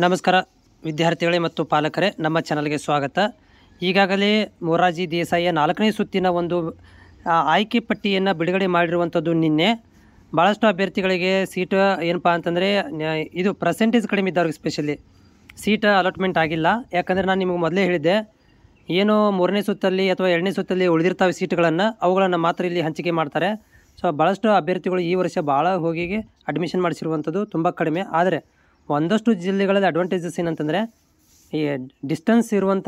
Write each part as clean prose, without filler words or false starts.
ನಮಸ್ಕಾರ ವಿದ್ಯಾರ್ಥಿಗಳೇ ಮತ್ತು ಪಾಲಕರೇ, ನಮ್ಮ ಚಾನಲ್ಗೆ ಸ್ವಾಗತ. ಈಗಾಗಲೇ ಮೊರಾರ್ಜಿ ದೇಸಾಯಿಯ 4ನೇ ಸುತ್ತಿನ ಒಂದು ಆಯ್ಕೆ ಪಟ್ಟಿಯನ್ನು ಬಿಡುಗಡೆ ಮಾಡಿರುವಂಥದ್ದು ನಿನ್ನೆ. ಭಾಳಷ್ಟು ಅಭ್ಯರ್ಥಿಗಳಿಗೆ ಸೀಟ್ ಏನಪ್ಪ ಅಂತಂದರೆ ಇದು ಪರ್ಸೆಂಟೇಜ್ ಕಡಿಮೆ ಇದ್ದವ್ರಿಗೆ ಸ್ಪೆಷಲಿ ಸೀಟ್ ಅಲಾಟ್ಮೆಂಟ್ ಆಗಿಲ್ಲ. ಯಾಕಂದರೆ ನಾನು ನಿಮಗೆ ಮೊದಲೇ ಹೇಳಿದ್ದೆ, ಏನು 3ನೇ ಸುತ್ತಲ್ಲಿ ಅಥವಾ 2ನೇ ಸುತ್ತಲ್ಲಿ ಉಳಿದಿರ್ತಾವೆ ಸೀಟ್ಗಳನ್ನು, ಅವುಗಳನ್ನು ಮಾತ್ರ ಇಲ್ಲಿ ಹಂಚಿಕೆ ಮಾಡ್ತಾರೆ. ಸೊ ಭಾಳಷ್ಟು ಅಭ್ಯರ್ಥಿಗಳು ಈ ವರ್ಷ ಭಾಳ ಹೋಗಿ ಅಡ್ಮಿಷನ್ ಮಾಡಿಸಿರುವಂಥದ್ದು ತುಂಬ ಕಡಿಮೆ. ಆದರೆ ಒಂದಷ್ಟು ಜಿಲ್ಲೆಗಳಲ್ಲಿ ಅಡ್ವಾಂಟೇಜಸ್ ಏನಂತಂದರೆ, ಈ ಡಿಸ್ಟೆನ್ಸ್ ಇರುವಂಥ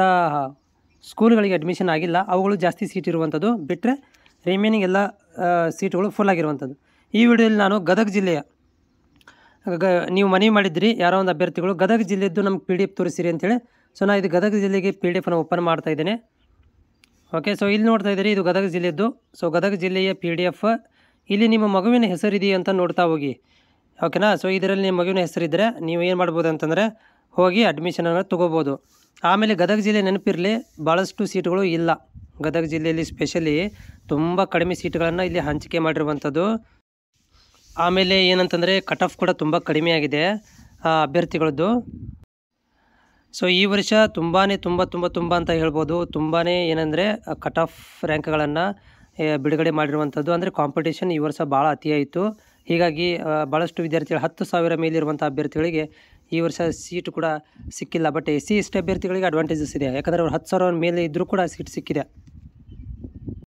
ಸ್ಕೂಲ್ಗಳಿಗೆ ಅಡ್ಮಿಷನ್ ಆಗಿಲ್ಲ, ಅವುಗಳು ಜಾಸ್ತಿ ಸೀಟ್ ಇರುವಂಥದ್ದು. ಬಿಟ್ಟರೆ ರಿಮೈನಿಂಗ್ ಎಲ್ಲ ಸೀಟುಗಳು ಫುಲ್ ಆಗಿರುವಂಥದ್ದು. ಈ ವಿಡಿಯೋದಲ್ಲಿ ನಾನು ಗದಗ ಜಿಲ್ಲೆಯ ನೀವು ಮನವಿ ಮಾಡಿದ್ರಿ ಯಾರೋ ಒಂದು ಅಭ್ಯರ್ಥಿಗಳು ಗದಗ ಜಿಲ್ಲೆಯದ್ದು ನಮ್ಗೆ PDF ತೋರಿಸಿರಿ ಅಂತೇಳಿ. ಸೊ ನಾನು ಇದು ಗದಗ ಜಿಲ್ಲೆಗೆ PDF ಓಪನ್ ಮಾಡ್ತಾ ಇದ್ದೇನೆ. ಓಕೆ, ಸೊ ಇಲ್ಲಿ ನೋಡ್ತಾ ಇದ್ದೀರಿ, ಇದು ಗದಗ ಜಿಲ್ಲೆಯದ್ದು. ಸೊ ಗದಗ ಜಿಲ್ಲೆಯ PDF ಇಲ್ಲಿ ನಿಮ್ಮ ಮಗುವಿನ ಹೆಸರಿದೆಯಾ ಅಂತ ನೋಡ್ತಾ ಹೋಗಿ. ಓಕೆನಾ. ಸೊ ಇದರಲ್ಲಿ ನಿಮ್ಮ ಮಗುವಿನ ಹೆಸರಿದ್ದರೆ ನೀವು ಏನು ಮಾಡ್ಬೋದು ಅಂತಂದರೆ ಹೋಗಿ ಅಡ್ಮಿಷನನ್ನು ತೊಗೋಬೋದು. ಆಮೇಲೆ ಗದಗ ಜಿಲ್ಲೆ ನೆನಪಿರಲಿ, ಭಾಳಷ್ಟು ಸೀಟುಗಳು ಇಲ್ಲ. ಗದಗ ಜಿಲ್ಲೆಯಲ್ಲಿ ಸ್ಪೆಷಲಿ ತುಂಬ ಕಡಿಮೆ ಸೀಟುಗಳನ್ನು ಇಲ್ಲಿ ಹಂಚಿಕೆ ಮಾಡಿರುವಂಥದ್ದು. ಆಮೇಲೆ ಏನಂತಂದರೆ ಕಟ್ ಆಫ್ ಕೂಡ ತುಂಬ ಕಡಿಮೆ ಆಗಿದೆ ಅಭ್ಯರ್ಥಿಗಳದ್ದು. ಸೊ ಈ ವರ್ಷ ತುಂಬ ಅಂತ ಹೇಳ್ಬೋದು. ತುಂಬಾ ಏನಂದರೆ ಕಟ್ ಆಫ್ ರ್ಯಾಂಕ್ಗಳನ್ನು ಬಿಡುಗಡೆ ಮಾಡಿರುವಂಥದ್ದು. ಅಂದರೆ ಕಾಂಪಿಟೇಷನ್ ಈ ವರ್ಷ ಭಾಳ ಅತಿಯಾಯಿತು. ಹೀಗಾಗಿ ಭಾಳಷ್ಟು ವಿದ್ಯಾರ್ಥಿಗಳು 10,000 ಮೇಲಿರುವಂಥ ಅಭ್ಯರ್ಥಿಗಳಿಗೆ ಈ ವರ್ಷ ಸೀಟು ಕೂಡ ಸಿಕ್ಕಿಲ್ಲ. ಬಟ್ SC ST ಅಭ್ಯರ್ಥಿಗಳಿಗೆ ಅಡ್ವಾಂಟೇಜಸ್ ಇದೆ. ಯಾಕಂದರೆ ಅವ್ರು 10,000 ಮೇಲೆ ಇದ್ದರೂ ಕೂಡ ಸೀಟ್ ಸಿಕ್ಕಿದೆ.